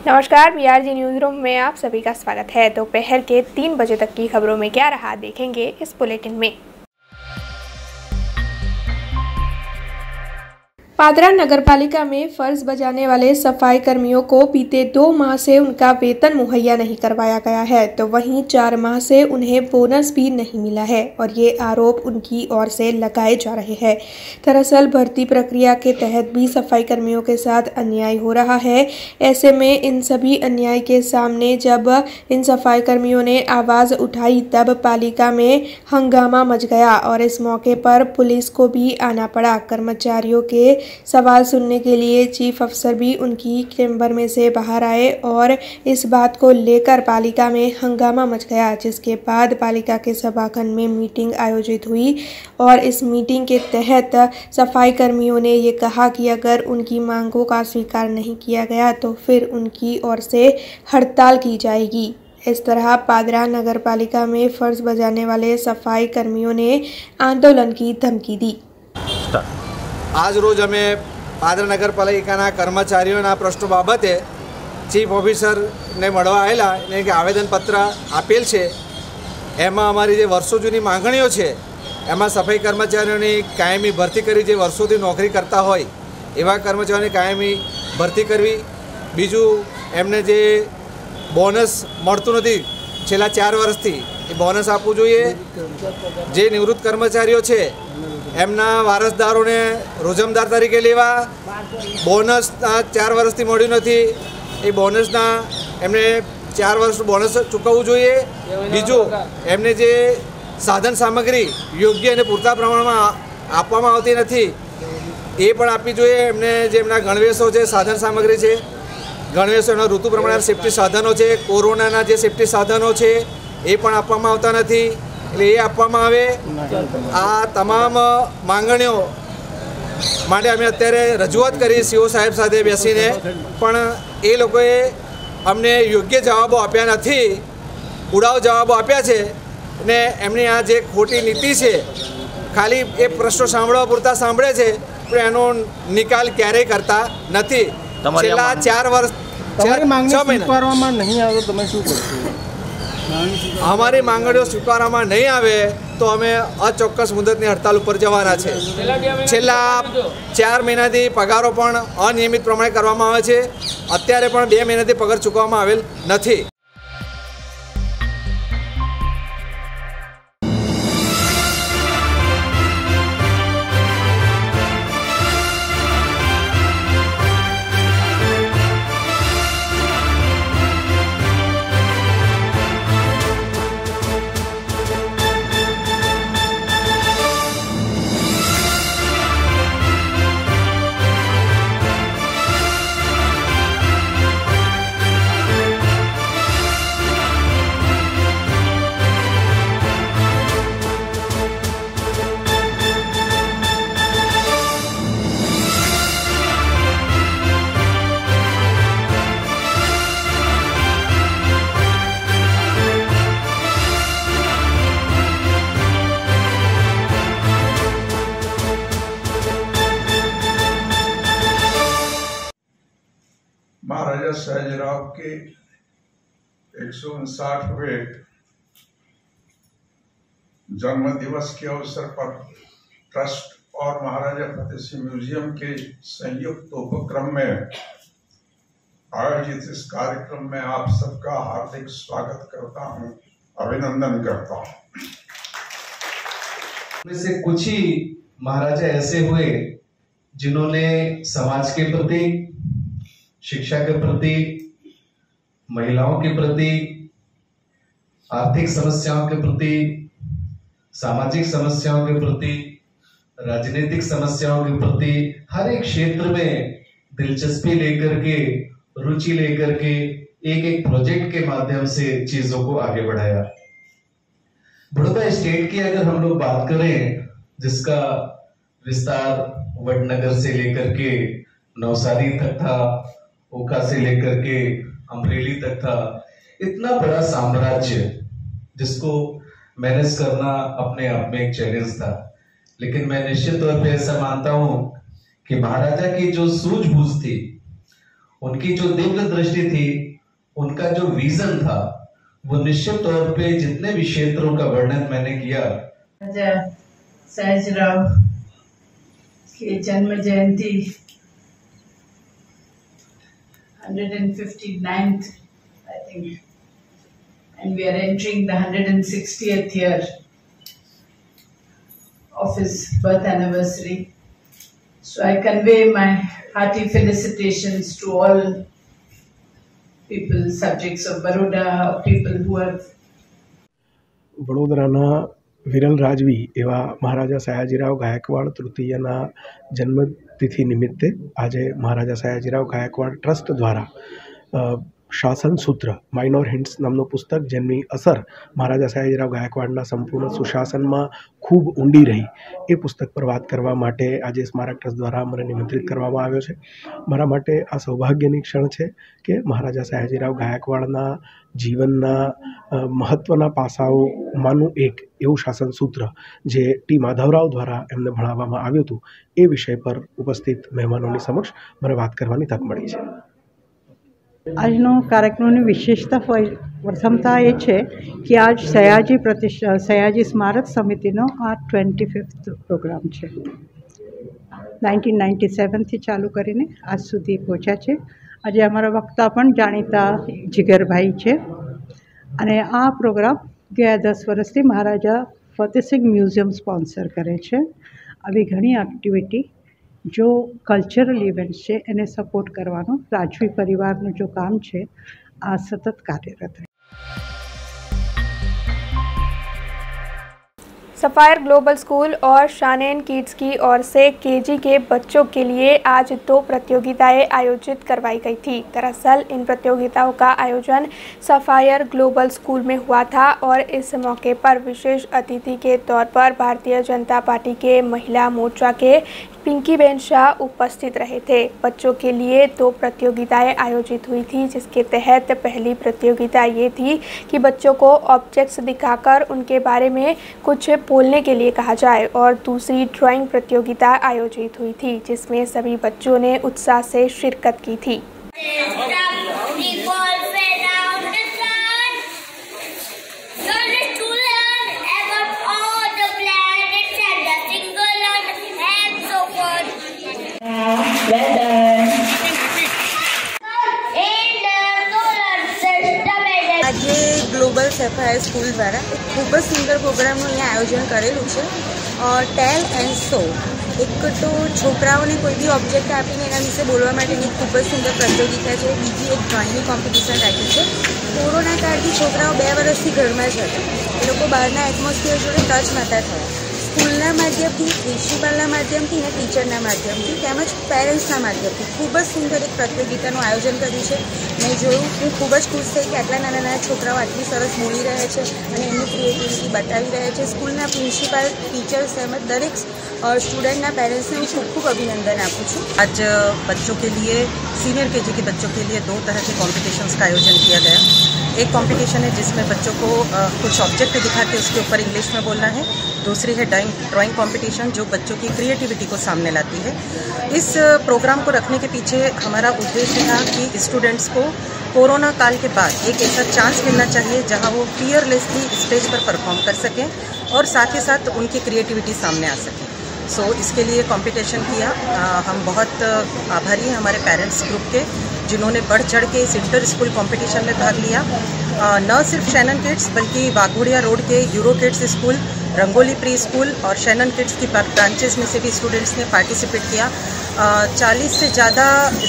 नमस्कार, BRG news room में आप सभी का स्वागत है। दोपहर के 3 बजे तक की खबरों में क्या रहा देखेंगे इस बुलेटिन में। पादरा नगरपालिका में फर्ज बजाने वाले सफाई कर्मियों को बीते 2 माह से उनका वेतन मुहैया नहीं करवाया गया है, तो वहीं 4 माह से उन्हें बोनस भी नहीं मिला है और ये आरोप उनकी ओर से लगाए जा रहे हैं। दरअसल भर्ती प्रक्रिया के तहत भी सफाई कर्मियों के साथ अन्याय हो रहा है। ऐसे में इन सभी अन्याय के सामने जब इन सफाई कर्मियों ने आवाज़ उठाई तब पालिका में हंगामा मच गया और इस मौके पर पुलिस को भी आना पड़ा। कर्मचारियों के सवाल सुनने के लिए चीफ अफसर भी उनकी चैम्बर में से बाहर आए और इस बात को लेकर पालिका में हंगामा मच गया, जिसके बाद पालिका के सभाखंड में मीटिंग आयोजित हुई और इस मीटिंग के तहत सफाई कर्मियों ने ये कहा कि अगर उनकी मांगों का स्वीकार नहीं किया गया तो फिर उनकी ओर से हड़ताल की जाएगी। इस तरह पादरा नगरपालिका में फर्ज बजाने वाले सफाई कर्मियों ने आंदोलन की धमकी दी। आज रोज अमे पादरा नगरपालिकाना कर्मचारीओना प्रश्नों बाबते चीफ ऑफिसर ने मळवा आवेला ने के आवेदनपत्र आपेल छे। एमां अमारी जे वर्षो जूनी मांगणीओ छे एमां सफाई कर्मचारीओनी कायमी भरती करी, जे वर्षोथी नौकरी करता होय एवा कर्मचारीओनी कायमी भरती करवी। बीजू एमने जे बोनस मळतुं नथी छेल्ला 4 वर्षथी ए बोनस आपवुं जोईए। जे निवृत्त कर्मचारीओ छे एमना वारसदारोने रोजमदार तरीके लेवा। बोनस 4 वर्षथी मळ्युं नथी, ए बोनसना एमने 4 वर्ष बोनस चूकवવું જોઈએ। बीजू एमने जे साधन सामग्री योग्य अने पूरता प्रमाणमां आपवामां आवती नथी ए पण आपवी जोईए। एमने जे एमना गणवेशो छे, साधन सामग्री छे, गणवेशोना ऋतु प्रमाणे सेफ्टी साधनो छे, कोरोनाना जे सेफ्टी साधनो छे ए पण आपवामां आवता नथी, એટલે એ આપવામાં આવે। આ તમામ માંગણીઓ માટે અમે અત્યારે રજૂઆત કરી સીઓ સાહેબ સાથે બેસીને, પણ એ લોકોએ અમને યોગ્ય જવાબો આપ્યા નથી, ઉડાવ જવાબો આપ્યા છે અને એમની આ જે ખોટી નીતિ છે ખાલી એ પ્રશ્નો સાંભળવા પૂરતા સાંભળે છે પણ એનો નિકાલ ક્યારેય કરતા નથી। છેલ્લા 4 વર્ષ 6 મહિના નહીં આવે તમે શું કરશો? हमारी मांगणीओ स्वीकारवामां नहीं आवे तो अमे अचोक्कस मुदतनी हड़ताल पर जवाना छे। छेल्ला 4 महीनाथी पगारो पण अनियमित प्रमाणे करवामां आवे छे। अत्यारे पण 2 महीनाथी पगार चूकववामां आवेल नथी। महाराजा सयाजीराव के 159वें जन्म दिवस के अवसर पर ट्रस्ट और महाराजा फतेह सिंह म्यूजियम के संयुक्त उपक्रम में आयोजित इस कार्यक्रम में आप सबका हार्दिक स्वागत करता हूं, अभिनंदन करता हूं। में से कुछ ही महाराजा ऐसे हुए जिन्होंने समाज के प्रति, शिक्षा के प्रति, महिलाओं के प्रति, आर्थिक समस्याओं के प्रति, सामाजिक समस्याओं के प्रति, राजनीतिक समस्याओं के प्रति हर एक क्षेत्र में दिलचस्पी लेकर के, रुचि लेकर के एक एक प्रोजेक्ट के माध्यम से चीजों को आगे बढ़ाया। बड़ौदा स्टेट की अगर हम लोग बात करें, जिसका विस्तार वडनगर से लेकर के नवसारी तक था, ओखा से लेकर के अमरेली तक था, इतना बड़ा साम्राज्य जिसको मैनेज करना अपने आप में एक चैलेंज था। लेकिन मैं निश्चित तौर पे ऐसा मानता हूं कि महाराजा की जो सूझबूझ थी उनकी जो दिव्य दृष्टि थी, उनका जो विजन था, वो निश्चित तौर पे जितने भी क्षेत्रों का वर्णन मैंने किया, सयाजीराव की जन्म जयंती 159th, I think, and we are entering the 160th year of his birth anniversary. So I convey my hearty felicitations to all people, subjects of Baroda, people who have વડોદરાના વિરલ રાજવી એવા મહારાજા સયાજીરાવ ગાયકવાડ તૃતીયના જન્મતિથિ નિમિત્તે આજે મહારાજા સયાજીરાવ ગાયકવાડ ટ્રસ્ટ દ્વારા શાસન સૂત્ર માઇનોર હિન્ટ્સ નામનું પુસ્તક, જેમની અસર મહારાજા સયાજીરાવ ગાયકવાડના સંપૂર્ણ સુશાસનમાં ખૂબ ઊંડી રહી, એ પુસ્તક પર વાત કરવા માટે આજે સ્મારક ટ્રસ્ટ દ્વારા મને નિમંત્રિત કરવામાં આવ્યો છે. મારા માટે આ સૌભાગ્યની ક્ષણ છે કે મહારાજા સયાજીરાવ ગાયકવાડના જીવનના મહત્ત્વના પાસાઓમાંનું એક એવું શાસન સૂત્ર જે ટી માધવરાવ દ્વારા એમને ભણાવવામાં આવ્યું હતું, એ વિષય પર ઉપસ્થિત મહેમાનોની સમક્ષ મને વાત કરવાની તક મળી છે. આજનો કાર્યક્રમની વિશેષતા પ્રથમતા એ છે કે આજ સયાજી સ્મારક સમિતિનો આ 25th પ્રોગ્રામ છે. 1997થી ચાલુ કરીને આજ સુધી પહોંચ્યા છે. આજે અમારા વક્તા પણ જાણીતા જીગરભાઈ છે અને આ પ્રોગ્રામ ગયા 10 વર્ષથી મહારાજા ફતેહસિંહ મ્યુઝિયમ સ્પોન્સર કરે છે. આવી ઘણી એક્ટિવિટી जो कल्चरल इवेंट्स है એને सपोर्ट करवानो राजवी परिवारનું जो काम છે આ સતત કાર્યરત है. सफायर ग्लोबल स्कूल और शानेन किड्स की ओर से केजी के बच्चों के लिए आज 2 प्रतियोगिताएं आयोजित करवाई गई थी. दरअसल इन प्रतियोगिताओं का आयोजन सफायर ग्लोबल स्कूल में हुआ था और इस मौके पर विशेष अतिथि के तौर पर भारतीय जनता पार्टी के महिला मोर्चा के पिंकीबेन शाह उपस्थित रहे थे. बच्चों के लिए 2 प्रतियोगिताएं आयोजित हुई थी, जिसके तहत पहली प्रतियोगिता ये थी कि बच्चों को ऑब्जेक्ट्स दिखाकर उनके बारे में कुछ बोलने के लिए कहा जाए, और दूसरी ड्राइंग प्रतियोगिता आयोजित हुई थी, जिसमें सभी बच्चों ने उत्साह से शिरकत की थी. આજે ગ્લોબલ સફાયર સ્કૂલ દ્વારા એક ખૂબ જ સુંદર પ્રોગ્રામનું અહીંયા આયોજન કરેલું છે. ટેલ એન્ડ શો, એક તો છોકરાઓને કોઈ બી ઓબ્જેક્ટ આપીને એના વિશે બોલવા માટેની ખૂબ જ સુંદર પ્રતિયોગિતા છે. બીજી એક ડ્રોઈંગની કોમ્પિટિશન રાખી છે. કોરોના કાળથી છોકરાઓ 2 વર્ષથી ઘરમાં જ હતા, એ લોકો બહારના એટમોસ્ફિયર જોડે ટચ નહોતા થયા. સ્કૂલના માધ્યમથી, પ્રિન્સિપાલના માધ્યમથી અને ટીચરના માધ્યમથી તેમજ પેરેન્ટ્સના માધ્યમથી ખૂબ જ સુંદર એક પ્રતિયોગિતાનું આયોજન કર્યું છે. મેં જોયું, હું ખૂબ જ ખુશ થઈ કે આટલા નાના નાના છોકરાઓ આટલી સરસ બોલી રહ્યા છે અને એમની ક્રિએટિવિટી બતાવી રહ્યા છે. સ્કૂલના પ્રિન્સિપાલ, ટીચર્સ તેમજ દરેક स्टूडेंट पेरेंट्स ने खूब खूब अभिनंदन आपू छूँ. आज बच्चों के लिए, सीनियर केजी के बच्चों के लिए 2 तरह के कॉम्पिटिशन्स का आयोजन किया गया. एक कॉम्पिटिशन है जिसमें बच्चों को कुछ ऑब्जेक्ट दिखा के उसके ऊपर इंग्लिश में बोलना है. दूसरी है ड्राइंग कॉम्पिटिशन जो बच्चों की क्रिएटिविटी को सामने लाती है. इस प्रोग्राम को रखने के पीछे हमारा उद्देश्य था कि स्टूडेंट्स को कोरोना काल के बाद एक ऐसा चांस मिलना चाहिए जहां वो फियरलेसली स्टेज पर परफॉर्म कर सकें और साथ ही साथ उनकी क्रिएटिविटी सामने आ सके. सो इसके लिए कंपटीशन किया. हम बहुत आभारी हैं हमारे पेरेंट्स ग्रुप के जिन्होंने बढ़ चढ़ के इस इंटर स्कूल कंपटीशन में भाग लिया. न सिर्फ शैनन किड्स बल्कि वाघोड़िया रोड के euro kids school, rangoli pre school और शैनन किड्स की ब्रांचेस में से भी स्टूडेंट्स ने पार्टिसिपेट किया. 40 से ज़्यादा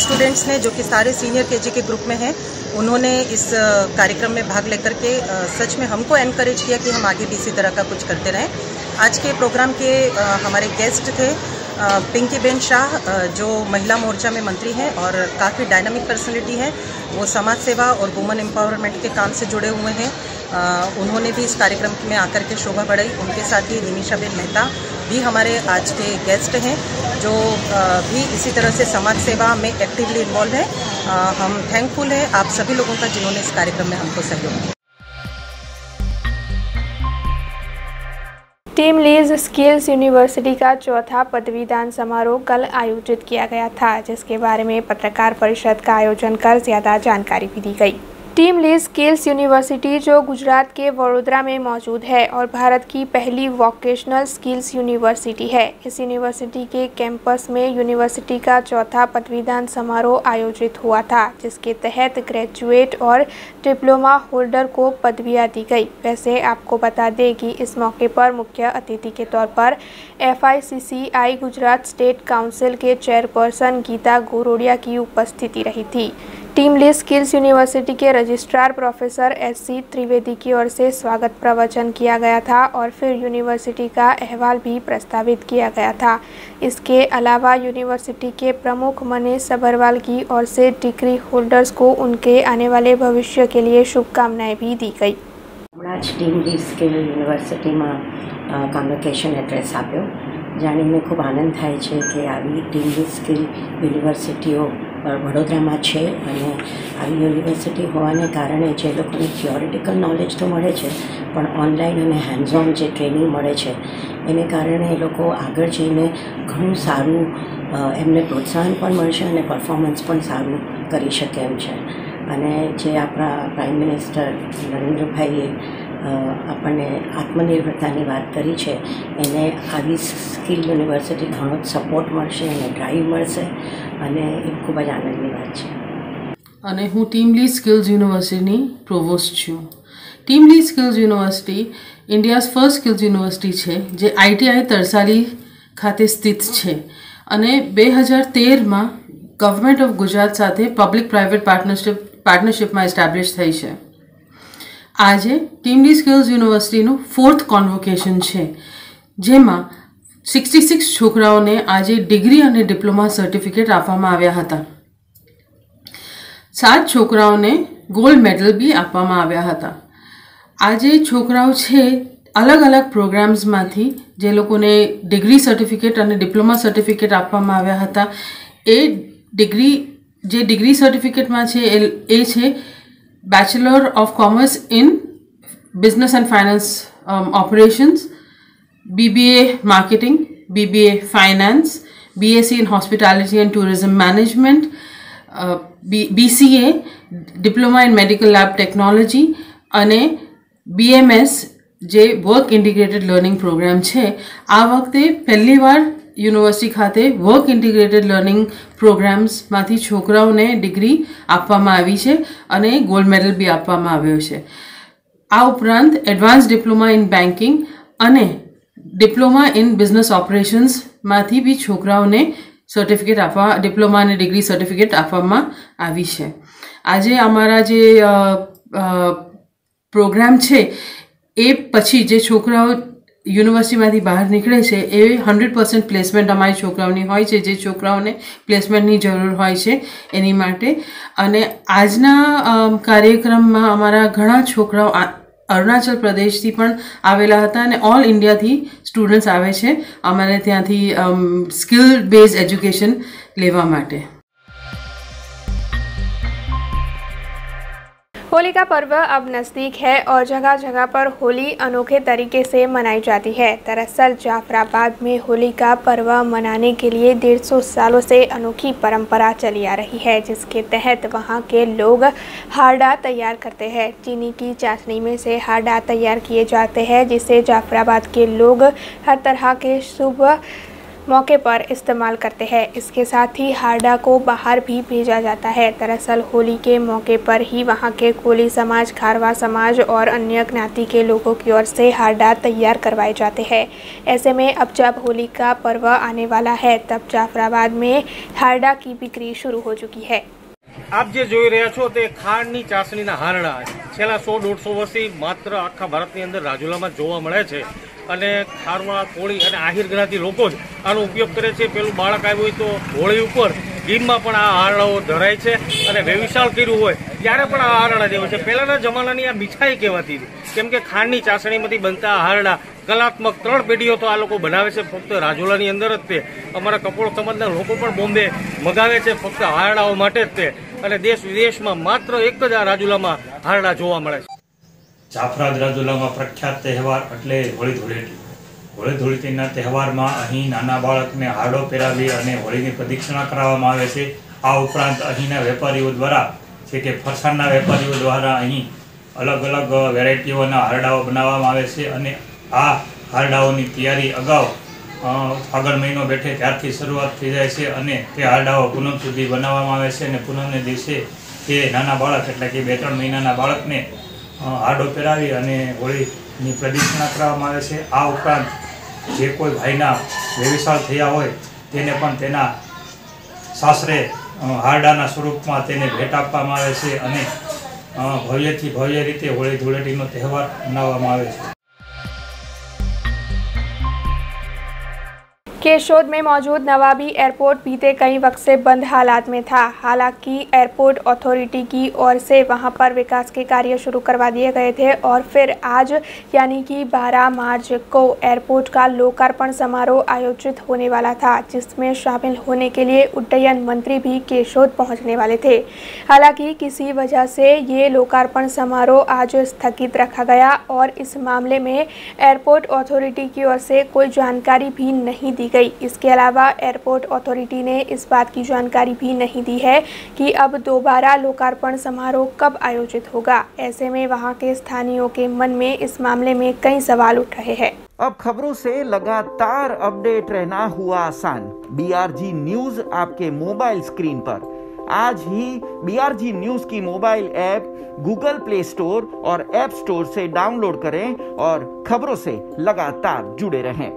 स्टूडेंट्स ने, जो कि सारे सीनियर केजी के ग्रुप में हैं, उन्होंने इस कार्यक्रम में भाग लेकर के सच में हमको एनकरेज किया कि हम आगे भी इसी तरह का कुछ करते रहें. आज के प्रोग्राम के हमारे गेस्ट थे पिंकीबेन शाह, जो महिला मोर्चा में मंत्री हैं और काफ़ी डायनामिक पर्सनैलिटी हैं. वो समाज सेवा और वुमेन एम्पावरमेंट के काम से जुड़े हुए हैं. उन्होंने भी इस कार्यक्रम में आकर के शोभा बढ़ाई. उनके साथ ही निमिषाबेन मेहता भी हमारे आज के गेस्ट हैं, जो भी इसी तरह से समाज सेवा में एक्टिवली इन्वॉल्व है. हम थैंकफुल हैं आप सभी लोगों का जिन्होंने इस कार्यक्रम में हमको सहयोग किया. टीम लीज स्किल्स यूनिवर्सिटी का चौथा पदवीदान समारोह कल आयोजित किया गया था, जिसके बारे में पत्रकार परिषद का आयोजन कर ज्यादा जानकारी भी दी गई। टीम लीज स्किल्स यूनिवर्सिटी जो गुजरात के वडोदरा में मौजूद है और भारत की पहली वोकेशनल स्किल्स यूनिवर्सिटी है। इस यूनिवर्सिटी के कैंपस में यूनिवर्सिटी का चौथा पदवीदान समारोह आयोजित हुआ था, जिसके तहत ग्रेजुएट और डिप्लोमा होल्डर को पदवियां दी गई। वैसे आपको बता दें कि इस मौके पर मुख्य अतिथि के तौर पर FICCI गुजरात स्टेट काउंसिल के चेयरपर्सन गीता गोरोडिया की उपस्थिति रही थी। टीम लीज स्किल्स यूनिवर्सिटी के रजिस्ट्रार प्रोफेसर SC त्रिवेदी की ओर से स्वागत प्रवचन किया गया था और फिर यूनिवर्सिटी का अहवाल भी प्रस्तावित किया गया था। इसके अलावा यूनिवर्सिटी के प्रमुख मनीष सबरवाल की ओर से डिग्री होल्डर्स को उनके आने वाले भविष्य के लिए शुभकामनाएं भी दी गई। टीम लीज स्किल यूनिवर्सिटी में कॉन्वोकेशन एड्रेस आप्यो जाणीने खूब आनंद थाय छे कि आवी टीम लीज स्किल यूनिवर्सिटीओ वडोदरामां छे अने आवी यूनिवर्सिटी होवाने कारणे जे लोकोने थियोरिटिकल नॉलेज तो मळे छे पण ऑनलाइन अने हेन्ड्स ऑन जे ट्रेनिंग मळे छे एने कारणे ए लोको आगळ जईने घणुं सारूं एમને પ્રોત્સાહન પણ મળશે અને પરફોર્મન્સ પણ સારું કરી શકે એમ છે। અને જે આપણા પ્રાઇમ મિનિસ્ટર નરેન્દ્રભાઈએ આપણને આત્મનિર્ભરતાની વાત કરી છે એને આવી સ્કિલ યુનિવર્સિટી ઘણો જ સપોર્ટ મળશે અને ડ્રાઈવ મળશે અને એ ખૂબ જ આનંદની વાત છે। અને હું ટીમ લીજ સ્કિલ્સ યુનિવર્સિટીની પ્રોવોસ્ટ છું। Team lease skills university India's first skills university છે જે ITI તરસાલી ખાતે સ્થિત છે અને 2013માં ગવર્મેન્ટ ઓફ ગુજરાત સાથે પબ્લિક પ્રાઇવેટ પાર્ટનરશિપમાં એસ્ટાબ્લિશ થઈ છે। આજે ટીમ લીજ સ્કિલ્સ યુનિવર્સિટીનું 4th કોન્વોકેશન છે, જેમાં 66 છોકરાઓને આજે ડિગ્રી અને ડિપ્લોમા સર્ટિફિકેટ આપવામાં આવ્યા હતા। 7 છોકરાઓને ગોલ્ડ મેડલ બી આપવામાં આવ્યા હતા। આજે છોકરાઓ છે अलग अलग प्रोग्राम्स में जे लोकोने डिग्री सर्टिफिकेट और डिप्लोमा सर्टिफिकेट आपवामां आव्या हता। ए डिग्री सर्टिफिकेट में छे bachelor of commerce in business and finance operations, BBA marketing, BBA finance, BSc in hospitality and tourism management, BCA diploma in medical lab technology अने BMS जे work integrated learning programme है। आ वखते पहली बार university खाते वर्क इंटीग्रेटेड लर्निंग प्रोग्राम्स मांथी छोकराओने डिग्री आपवामां आवी छे अने गोल्ड मेडल भी आपवामां आव्यो छे। आ उपरांत एडवांस डिप्लोमा इन बैंकिंग अने डिप्लोमा इन बिजनेस ऑपरेशंस मांथी भी छोकराओने सर्टिफिकेट आपवा डिप्लोमा अने डिग्री सर्टिफिकेट आपवामां आवी छे। आजे अमारा जे प्रोग्राम छे ए पछी जे छोकराओ यूनिवर्सिटीमांथी बहार निकळे छे ए 100% प्लेसमेंट अमारी छोकराओनी होय छे, जे छोकराओने प्लेसमेंटनी जरूर होय छे एनी माटे। अने आजना कार्यक्रममां अमारा घणा छोकराओ अरुणाचल प्रदेशथी पण आवेला हता अने ऑल इंडियाथी स्टुडंट्स आवे छे अमारे त्यांथी स्किल बेस्ड एज्युकेशन लेवा माटे। होली का पर्व अब नज़दीक है और जगह जगह पर होली अनोखे तरीके से मनाई जाती है। दरअसल जाफराबाद में होली का पर्व मनाने के लिए 150 सालों से अनोखी परंपरा चली आ रही है, जिसके तहत वहां के लोग हारडा तैयार करते हैं। चीनी की चाशनी में से हारडा तैयार किए जाते हैं, जिसे जाफराबाद के लोग हर तरह के शुभ मौके पर इस्तेमाल करते हैं। इसके साथ ही हारडा को बाहर भी भेजा जाता है। दरअसल होली के मौके पर ही वहां के कोली समाज, खारवा समाज और अन्य ज्ञाति के लोगों की ओर से हारडा तैयार करवाए जाते हैं। ऐसे में अब जब होली का पर्व आने वाला है, तब जाफराबाद में हारडा की बिक्री शुरू हो चुकी है। आप जे જોઈ રહ્યા છો તે ખાંડની ચાસણીના હારડા છેલ્લા 100-150 વર્ષથી માત્ર આખા ભારતની અંદર રાજુલામાં જોવા મળે છે અને ખારવા, કોળી અને આહિર જ્ઞાતિ લોકો જ આનો ઉપયોગ કરે છે। પેલું બાળક આવ્યું હોય તો હોળી ઉપર ગીમમાં પણ આ હારડાઓ ધરાય છે અને વેવિશાળ કર્યું હોય ત્યારે પણ આ હારડા જે હોય છે। પહેલાના જમાનાની આ મીઠાઈ કહેવાતી હતી, કેમ કે ખાંડની ચાસણીમાંથી બનતા હારડા કલાત્મક 3 પેઢીઓ તો આ લોકો બનાવે છે ફક્ત રાજુલાની અંદર જ તે। અમારા કપોળ સમાજના લોકો પણ બોમ્બે મગાવે છે ફક્ત હારડાઓ માટે જ તે, અને દેશ વિદેશમાં માત્ર એક જ આ રાજુલામાં હારડા જોવા મળે છે। જાફરાબાદ રાજુલામાં પ્રખ્યાત તહેવાર એટલે હોળી ધૂળેટી। હોળી ધૂળેટીના તહેવારમાં અહીં નાના બાળકને હાડો પહેરાવી અને હોળીની પ્રદક્ષિણા કરાવવામાં આવે છે। આ ઉપરાંત અહીંના વેપારીઓ દ્વારા છે કે ફરસાણના વેપારીઓ દ્વારા અહીં અલગ અલગ વેરાયટીઓના હારડાઓ બનાવવામાં આવે છે અને આ હારડાઓની તૈયારી અગાઉ ફાગણ મહિનો બેઠે ત્યારથી શરૂઆત થઈ જાય છે અને તે હારડાઓ પૂનમ સુધી બનાવવામાં આવે છે અને પૂનમને દિવસે તે નાના બાળક એટલે કે 2-3 મહિનાના બાળકને હારડો પહેરાવી અને હોળીની પ્રદક્ષિણા કરવામાં આવે છે। આ ઉપરાંત જે કોઈ ભાઈના વ્યવસાય થયા હોય તેને પણ તેના સાસરે હારડાના સ્વરૂપમાં તેને ભેટ આપવામાં આવે છે અને ભવ્યથી ભવ્ય રીતે હોળી ધૂળેટીનો તહેવાર મનાવવામાં આવે છે। केशोद में मौजूद नवाबी एयरपोर्ट बीते कई वक्त से बंद हालात में था। हालांकि एयरपोर्ट अथॉरिटी की ओर से वहां पर विकास के कार्य शुरू करवा दिए गए थे और फिर आज यानी कि 12 मार्च को एयरपोर्ट का लोकार्पण समारोह आयोजित होने वाला था, जिसमें शामिल होने के लिए उड्डयन मंत्री भी केशोद पहुंचने वाले थे। हालांकि किसी वजह से ये लोकार्पण समारोह आज स्थगित रखा गया और इस मामले में एयरपोर्ट अथॉरिटी की ओर से कोई जानकारी भी नहीं दी गई। इसके अलावा एयरपोर्ट अथॉरिटी ने इस बात की जानकारी भी नहीं दी है कि अब दोबारा लोकार्पण समारोह कब आयोजित होगा। ऐसे में वहां के स्थानीयों के मन में इस मामले में कई सवाल उठ रहे हैं। अब खबरों से लगातार अपडेट रहना हुआ आसान। BRG न्यूज आपके मोबाइल स्क्रीन पर आज ही BRG न्यूज की mobile app Google play store और ऐप स्टोर से डाउनलोड करें और खबरों से लगातार जुड़े रहें।